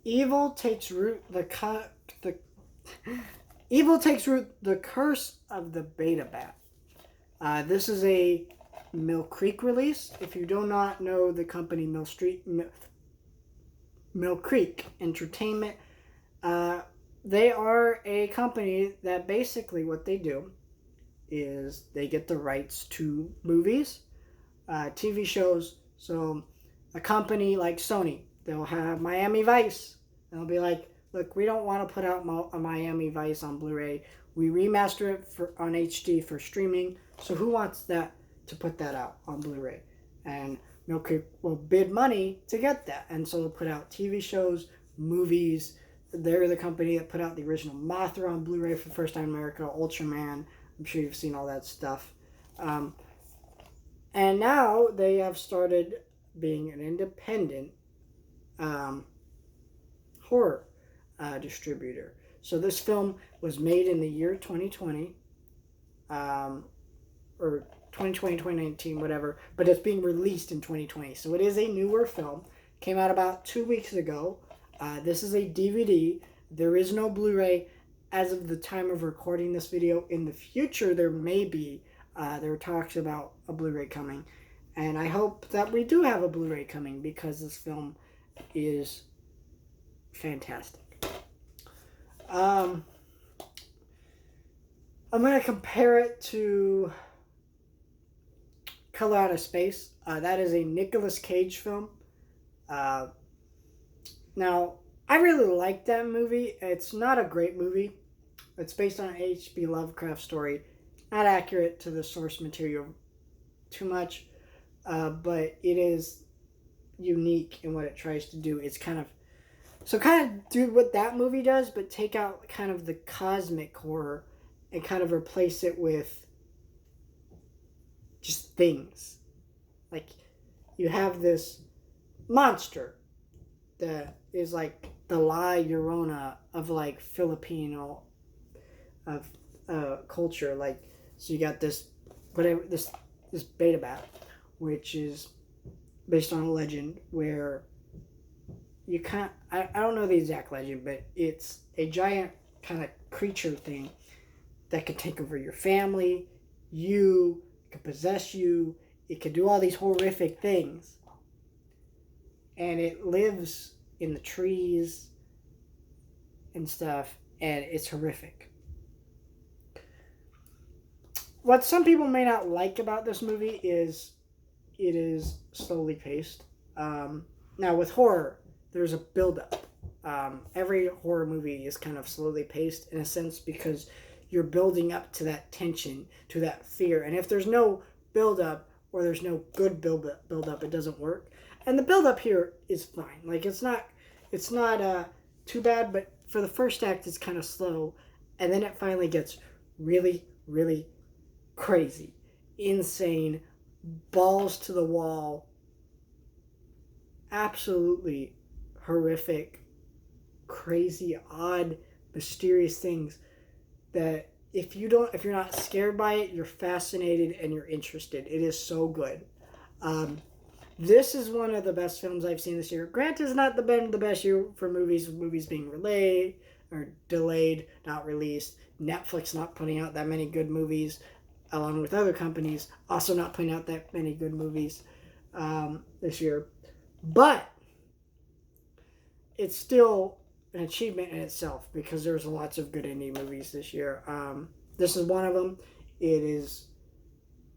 Evil takes root. The Evil takes root. The curse of the beta bat. This is a Mill Creek release. If you do not know the company Mill Creek Entertainment, they are a company that basically what they do is they get the rights to movies, TV shows. So a company like Sony, they'll have Miami Vice. They'll be like, look, we don't want to put out a Miami Vice on Blu-ray. We remaster it on HD for streaming. So who wants that to put that out on Blu-ray? And Mill Creek will bid money to get that. And so they'll put out TV shows, movies. They're the company that put out the original Mothra on Blu-ray for the first time in America, Ultraman. I'm sure you've seen all that stuff. And now they have started being an independent horror distributor. So this film was made in the year 2020, or 2020, 2019, whatever, but it's being released in 2020. So it is a newer film. Came out about 2 weeks ago. This is a DVD. There is no Blu-ray as of the time of recording this video. In the future, there may be. There are talks about a Blu-ray coming. And I hope that we do have a Blu-ray coming because this film is fantastic. I'm going to compare it to Color Out of Space. That is a Nicolas Cage film. Now, I really like that movie. It's not a great movie. It's based on an H.P. Lovecraft story. Not accurate to the source material too much, but it is unique in what it tries to do. It's kind of do what that movie does, but take out kind of the cosmic horror and kind of replace it with just things. Like, you have this monster that is like the La Llorona of like Filipino of culture. Like, so you got this beta bat, which is based on a legend where you can't, I don't know the exact legend, but it's a giant kind of creature thing that could take over your family, it could possess you, it could do all these horrific things. And it lives in the trees and stuff, and it's horrific. What some people may not like about this movie is it is slowly paced. Now, with horror, there's a build-up. Every horror movie is kind of slowly paced in a sense because you're building up to that tension, to that fear. And if there's no build-up or there's no good build-up, it doesn't work. And the build-up here is fine. Like, it's not too bad, but for the first act, it's kind of slow. And then it finally gets really, really crazy, insane, balls to the wall, absolutely horrific, crazy, odd, mysterious things that if you're not scared by it, you're fascinated and you're interested. It is so good. This is one of the best films I've seen this year. Granted, it's not been the best year for movies being delayed, not released. Netflix not putting out that many good movies, along with other companies also not putting out that many good movies this year. But it's still an achievement in itself because there's lots of good indie movies this year. This is one of them. It is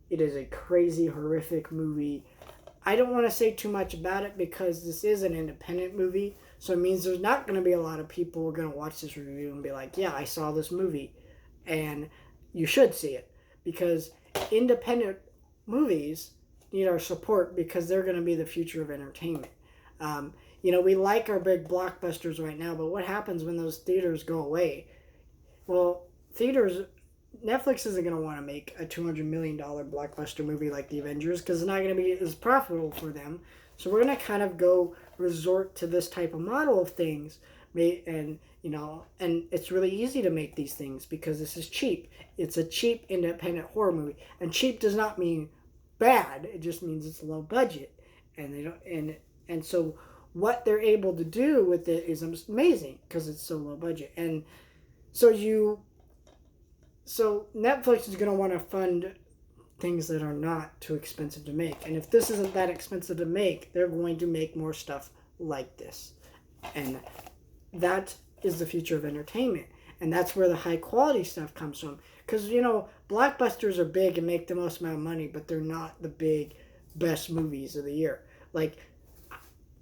a crazy, horrific movie. I don't want to say too much about it because this is an independent movie, so it means there's not going to be a lot of people who are going to watch this review and be like, yeah, I saw this movie, and you should see it, because independent movies need our support because they're going to be the future of entertainment. We like our big blockbusters right now, but what happens when those theaters go away? Well, Netflix isn't going to want to make a $200 million blockbuster movie like The Avengers because it's not going to be as profitable for them. So we're going to kind of resort to this type of model of things. And it's really easy to make these things because this is cheap. It's a cheap independent horror movie. And cheap does not mean bad. It just means it's low budget. And so what they're able to do with it is amazing because it's so low budget. And so Netflix is going to want to fund things that are not too expensive to make. And if this isn't that expensive to make, they're going to make more stuff like this. And that is the future of entertainment. And that's where the high quality stuff comes from. Because, blockbusters are big and make the most amount of money, but they're not the big, best movies of the year. Like,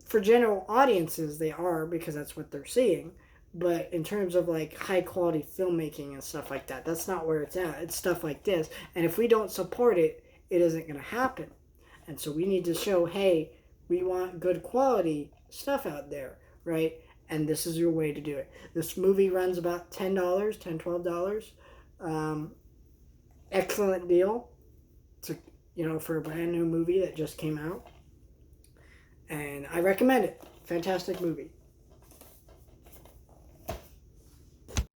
for general audiences, they are because that's what they're seeing. But in terms of like high quality filmmaking and stuff like that, that's not where it's at. It's stuff like this. And if we don't support it, it isn't going to happen. And so we need to show, hey, we want good quality stuff out there, right? And this is your way to do it. This movie runs about $10, $10, $12. Excellent deal to, for a brand new movie that just came out. And I recommend it. Fantastic movie.